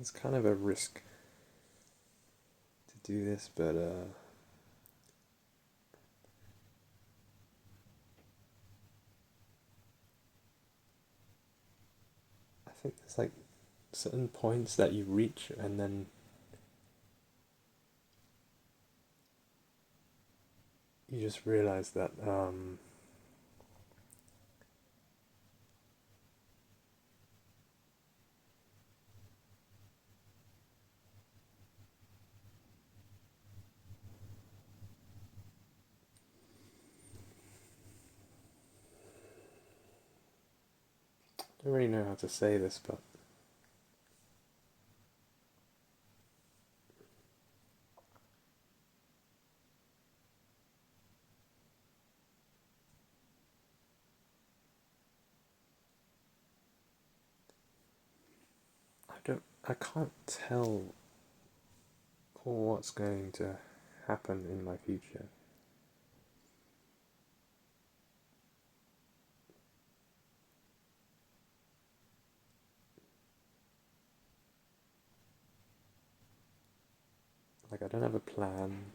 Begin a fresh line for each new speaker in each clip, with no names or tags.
It's kind of a risk to do this, but I think there's like certain points that you reach, and then you just realize that I don't really know how to say this, but I can't tell what's going to happen in my future. Like I don't have a plan.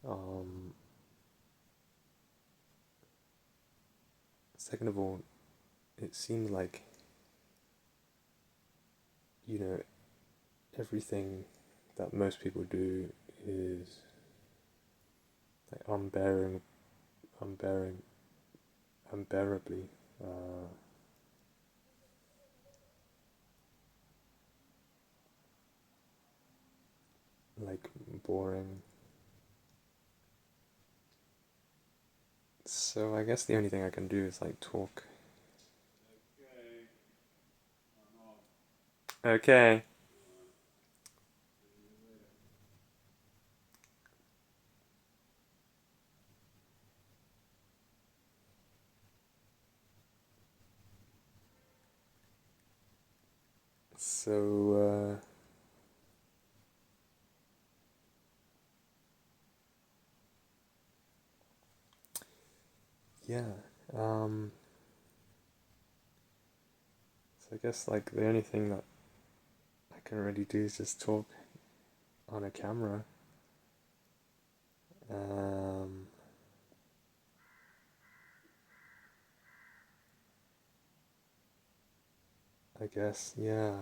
Um, Second of all, it seems like you know everything that most people do is like unbearing, unbearably, uh, like boring. So I guess the only thing I can do is like talk. Okay. So yeah. Um, so I guess like the only thing that I can really do is just talk on a camera. Um, I guess yeah.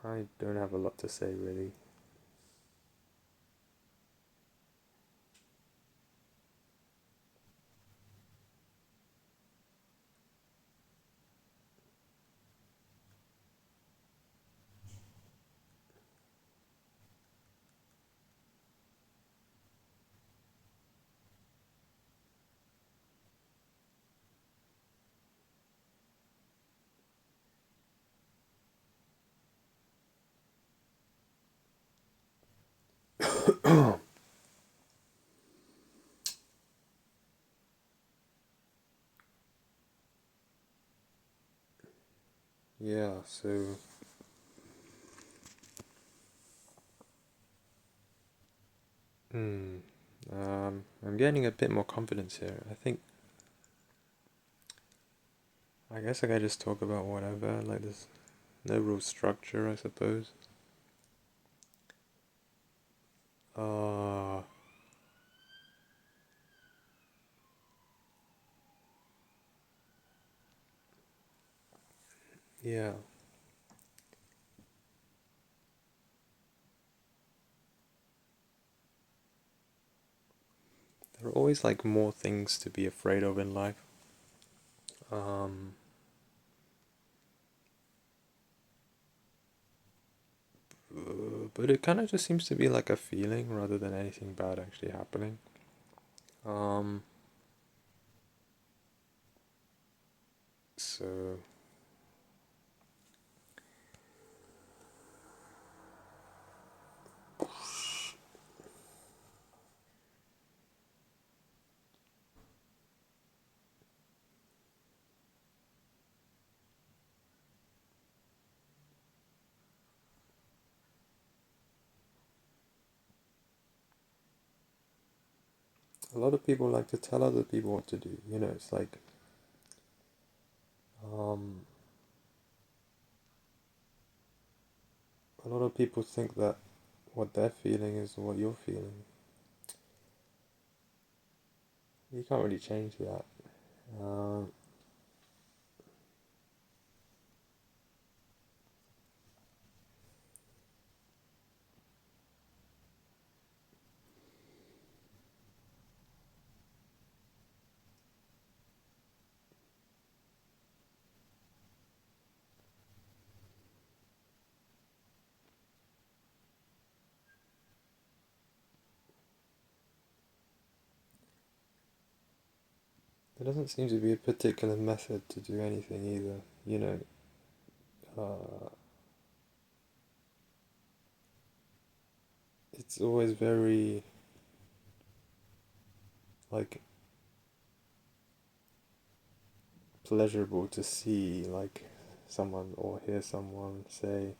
I don't have a lot to say really. Yeah. So hmm. I'm getting a bit more confidence here. I guess I can just talk about whatever. Like there's no real structure, I suppose. Uh, yeah. There are always like more things to be afraid of in life. Um, but it kind of just seems to be like a feeling rather than anything bad actually happening. Um, so a lot of people like to tell other people what to do. It's like, um, a lot of people think that what they're feeling is what you're feeling. You can't really change that. Uh, there doesn't seem to be a particular method to do anything either. Uh, it's always very like pleasurable to see like someone or hear someone say,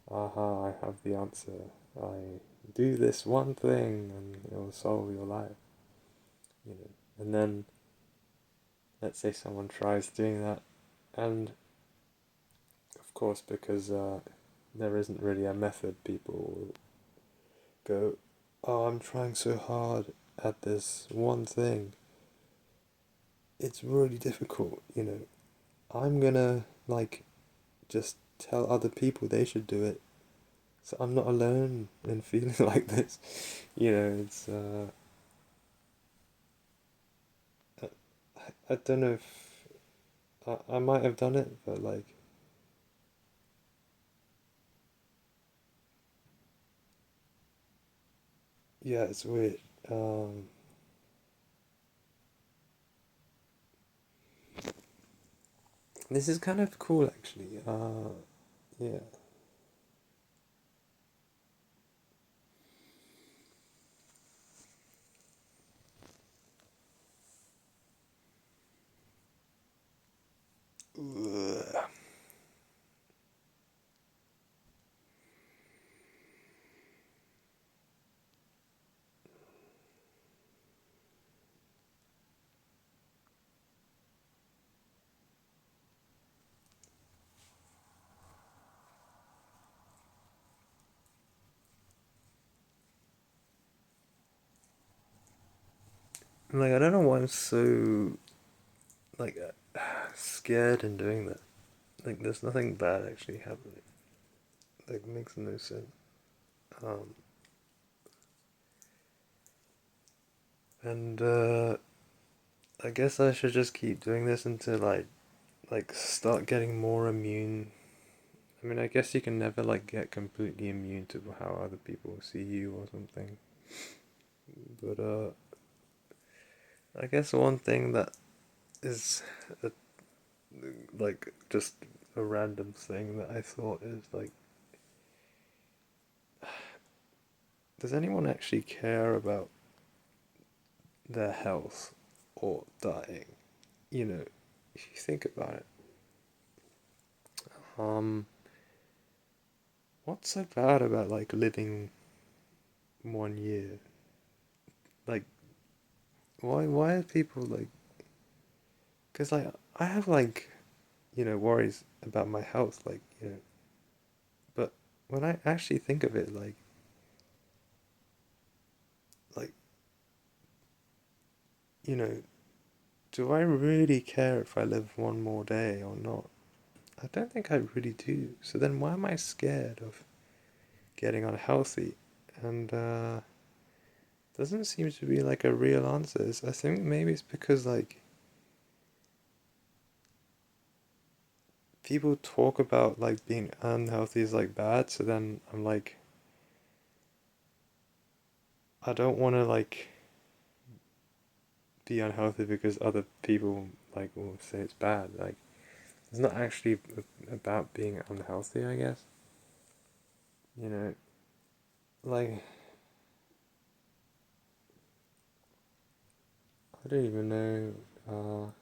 "Aha, I have the answer. I do this one thing and it'll solve your life." And then let's say someone tries doing that, and of course, because there isn't really a method, people will go, "Oh, I'm trying so hard at this one thing. It's really difficult. I'm gonna like just tell other people they should do it, so I'm not alone in feeling like this." It's I don't know if I might have done it, but like, yeah, it's weird. Um, this is kind of cool actually. Yeah. Ugh. Like I don't know why I'm so like scared in doing that. Like there's nothing bad actually happening. Like it makes no sense. Um, and I guess I should just keep doing this until like start getting more immune. I mean, I guess you can never like get completely immune to how other people see you or something. But I guess one thing that is a, like just a random thing that I thought is like, does anyone actually care about their health or dying? If you think about it, um, what's so bad about like living 1 year? Like, why are people like? Because like I have like worries about my health, like but when I actually think of it, like you know, do I really care if I live one more day or not? I don't think I really do. So then why am I scared of getting unhealthy? And doesn't seem to be like a real answer. I think maybe it's because like people talk about like being unhealthy is like bad, so then I'm like I don't want to like be unhealthy because other people like will say it's bad. Like it's not actually about being unhealthy, I guess. You know, like I don't even know.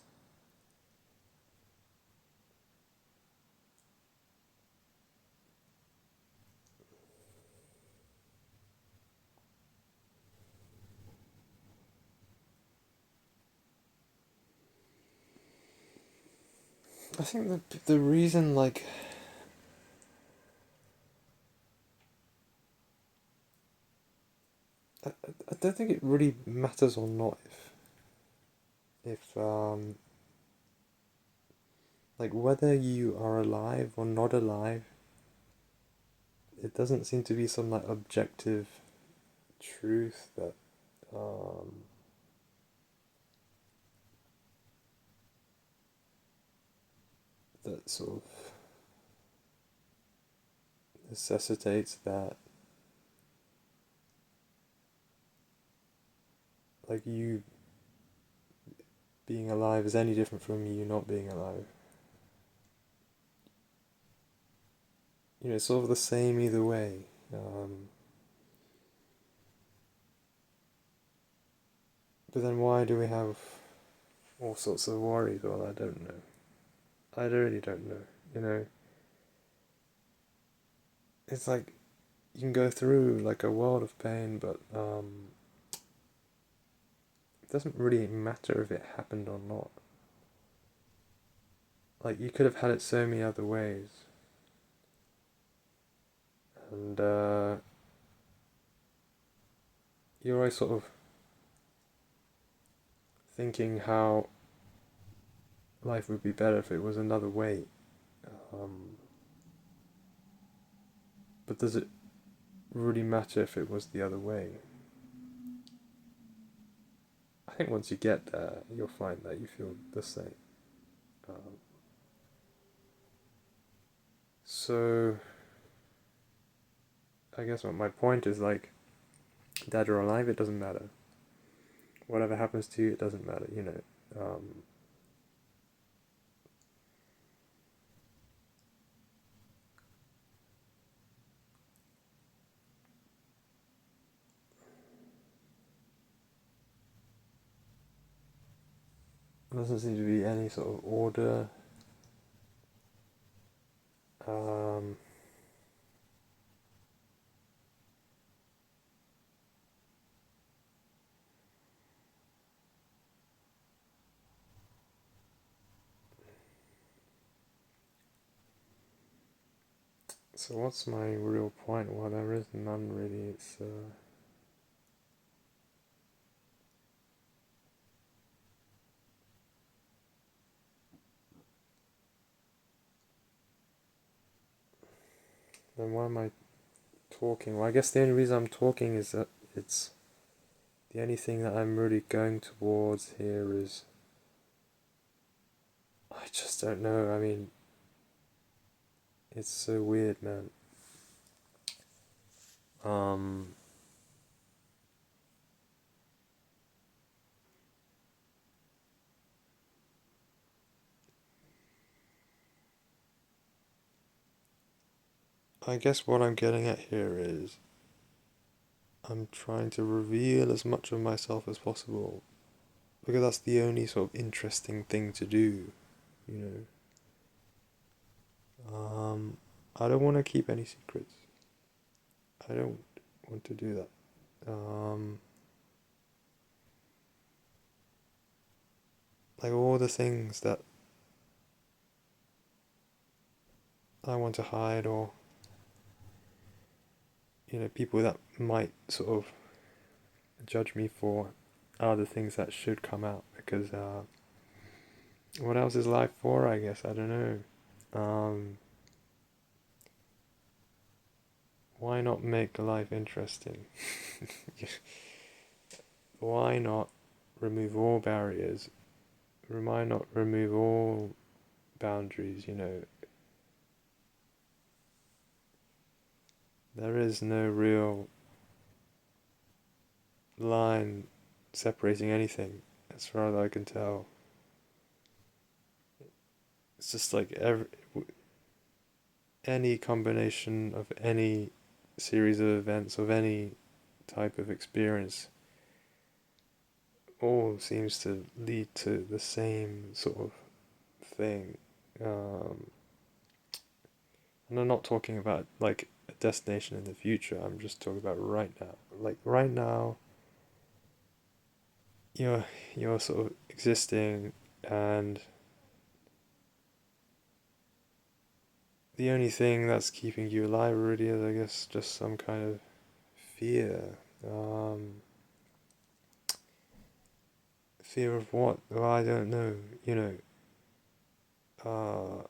I think the reason, like, I don't think it really matters or not if like whether you are alive or not alive. It doesn't seem to be some like objective truth um, that sort of necessitates that, like, you being alive is any different from you not being alive. You know, it's sort of the same either way. But then why do we have all sorts of worries? Well, I don't know. I really don't know. You know, it's like you can go through like a world of pain, but it doesn't really matter if it happened or not. Like you could have had it so many other ways, and you're always sort of thinking how life would be better if it was another way. Um, but does it really matter if it was the other way? I think once you get there, you'll find that you feel the same. Um, so I guess what my point is, like, dead or alive, it doesn't matter. Whatever happens to you, it doesn't matter. You know. There doesn't seem to be any sort of order. Um, so what's my real point? Well, there is none really. It's then why am I talking? Well, I guess the only reason I'm talking is that it's the only thing that I'm really going towards here is I just don't know. I mean, it's so weird, man. Um, I guess what I'm getting at here is I'm trying to reveal as much of myself as possible because that's the only sort of interesting thing to do, you know. I don't want to keep any secrets. I don't want to do that. Like all the things that I want to hide, or you know, people that might sort of judge me for, are the things that should come out because what else is life for? I guess I don't know. Why not make life interesting? Why not remove all barriers? Why not remove all boundaries? You know, there is no real line separating anything, as far as I can tell. It's just like any combination of any series of events of any type of experience all seems to lead to the same sort of thing. Um, and I'm not talking about like a destination in the future. I'm just talking about right now. Like right now, you're you're sort of existing, and the only thing that's keeping you alive really is, I guess, just some kind of fear. Um, Fear of what? Well, I don't know. Uh,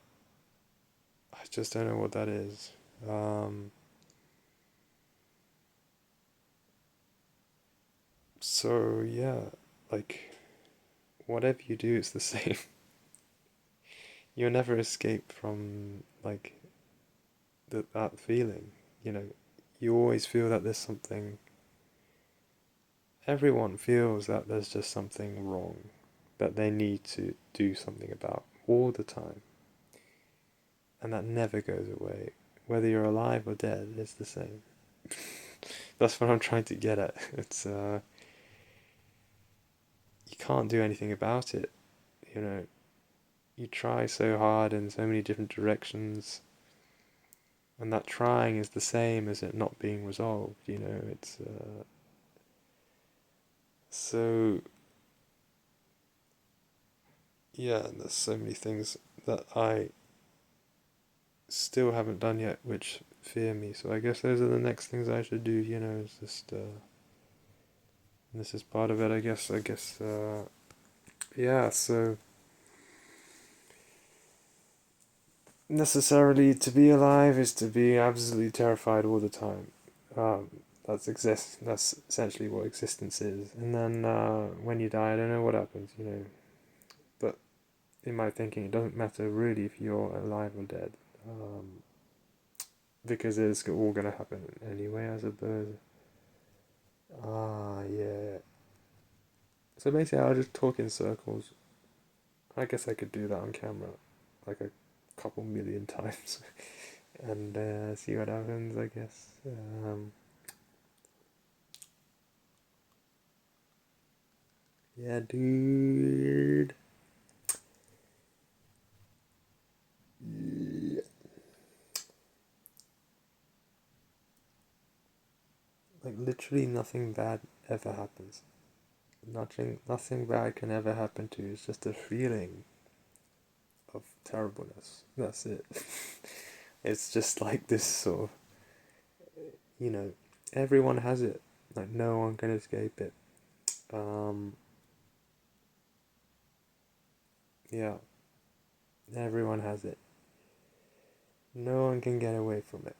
I just don't know what that is. Um, so yeah, like whatever you do, it's the same. You'll never escape from like that feeling. You know, you always feel that there's something. Everyone feels that there's just something wrong, that they need to do something about all the time, and that never goes away. Whether you're alive or dead, it's the same. That's what I'm trying to get at. It's you can't do anything about it. You know, you try so hard in so many different directions, and that trying is the same as it not being resolved. It's so yeah. There's so many things that I still haven't done yet, which fear me. So I guess those are the next things I should do. Is just this is part of it. I guess. Yeah. So necessarily to be alive is to be absolutely terrified all the time. Um, That's essentially what existence is. And then when you die, I don't know what happens. But in my thinking, it doesn't matter really if you're alive or dead, because it's all gonna happen anyway, I suppose. Yeah. So basically, I'll just talk in circles. I guess I could do that on camera, like a couple million times, and see what happens. I guess. Yeah, dude. Yeah. Like literally nothing bad ever happens. Nothing bad can ever happen to you. It's just a feeling of terribleness. That's it. It's just like this sort of, you know, everyone has it. Like no one can escape it. Um, yeah, everyone has it. No one can get away from it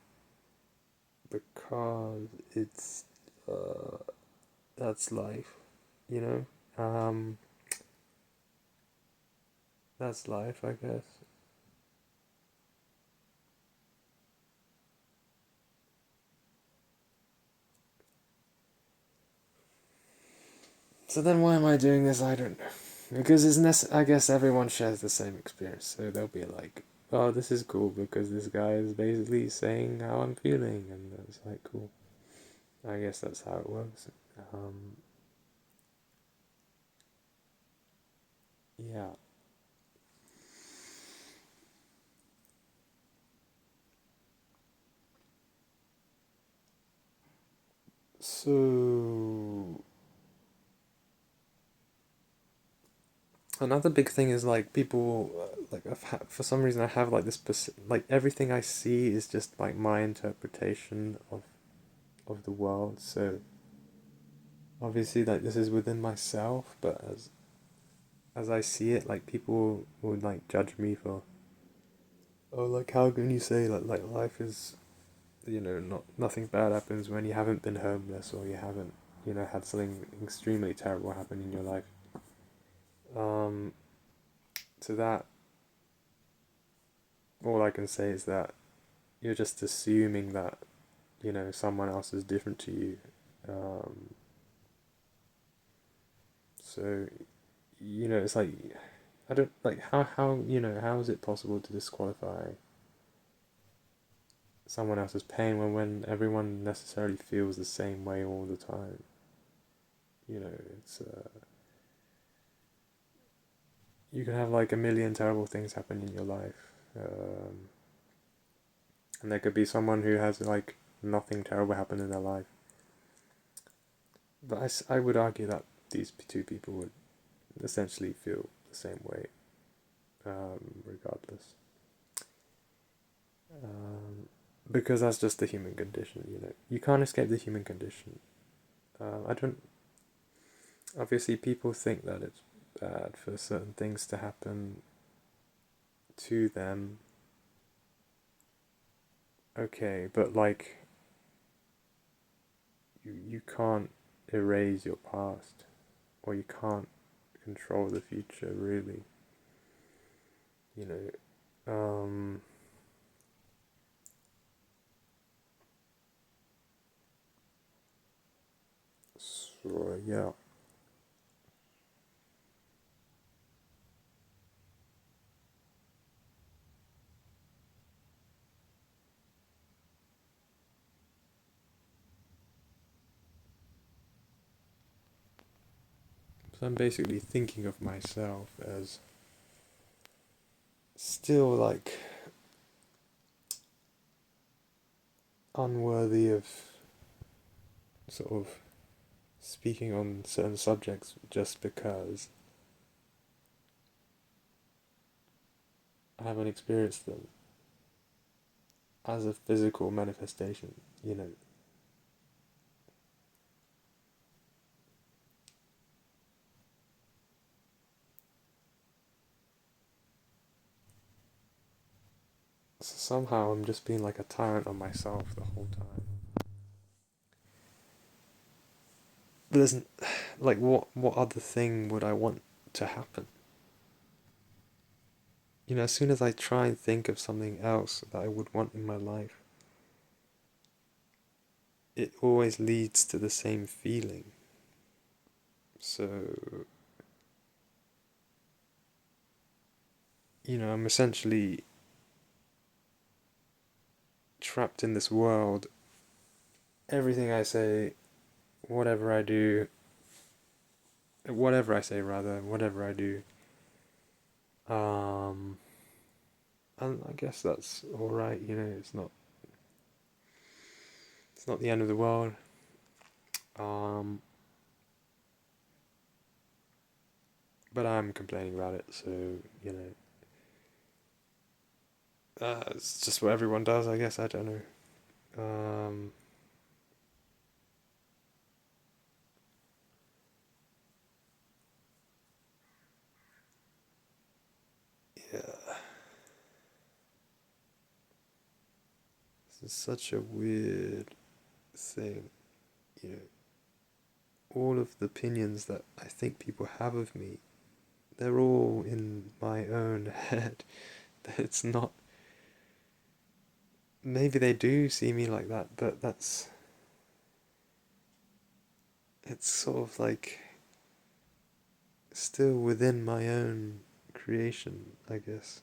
because it's uh, that's life. You know, that's life, I guess. So then, why am I doing this? I don't know. Because I guess everyone shares the same experience, so they'll be like, "Oh, this is cool because this guy is basically saying how I'm feeling," and it's like, "Cool." I guess that's how it works. Um, yeah. So another big thing is like people like for some reason I have like like everything I see is just like my interpretation of the world. So obviously like this is within myself, but as I see it, like people would like judge me for, oh, like how can you say like life is, not nothing bad happens when you haven't been homeless or you haven't, had something extremely terrible happen in your life. Um, to that, all I can say is that you're just assuming that, someone else is different to you. Um, so, it's like I don't like how how is it possible to disqualify someone else's pain when everyone necessarily feels the same way all the time. It's you can have like a million terrible things happen in your life, and there could be someone who has like nothing terrible happen in their life. But I would argue that these two people would essentially feel the same way, regardless. because that's just the human condition. You can't escape the human condition. I don't. Obviously, people think that it's bad for certain things to happen to them. Okay, but like you can't erase your past, or you can't control the future, really. You know. So yeah. So I'm basically thinking of myself as still like unworthy of sort of speaking on certain subjects just because I haven't experienced them as a physical manifestation, you know. So somehow I'm just being like a tyrant on myself the whole time. But there's like what other thing would I want to happen? As soon as I try and think of something else that I would want in my life, it always leads to the same feeling. So, I'm essentially trapped in this world. Everything I say, whatever I do, whatever I say rather, whatever I do, um, and I guess that's all right. It's not the end of the world. Um, but I'm complaining about it, so it's just what everyone does, I guess. I don't know. Um, yeah, this is such a weird thing. You know, all of the opinions that I think people have of me, they're all in my own head. It's not. Maybe they do see me like that, but it's sort of like still within my own creation, I guess.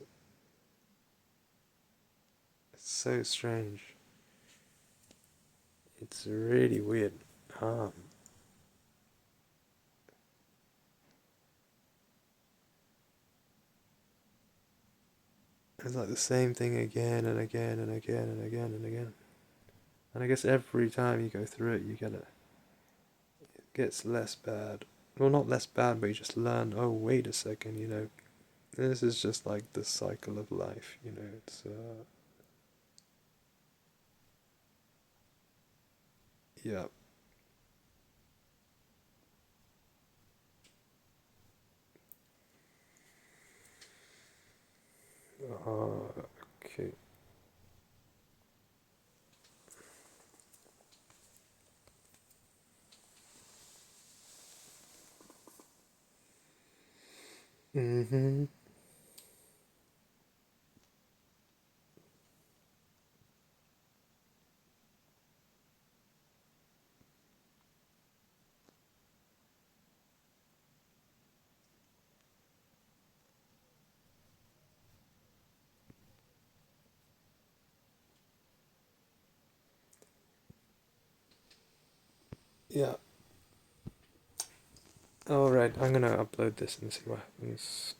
It's so strange. It's really weird. Um, it's like the same thing again and again and again and again and again. And I guess every time you go through it, it gets less bad. Well, not less bad, but you just learn, oh, wait a second, this is just like the cycle of life. Yeah. Okay. Mm-hmm. Yeah. Alright, I'm gonna upload this and see what happens.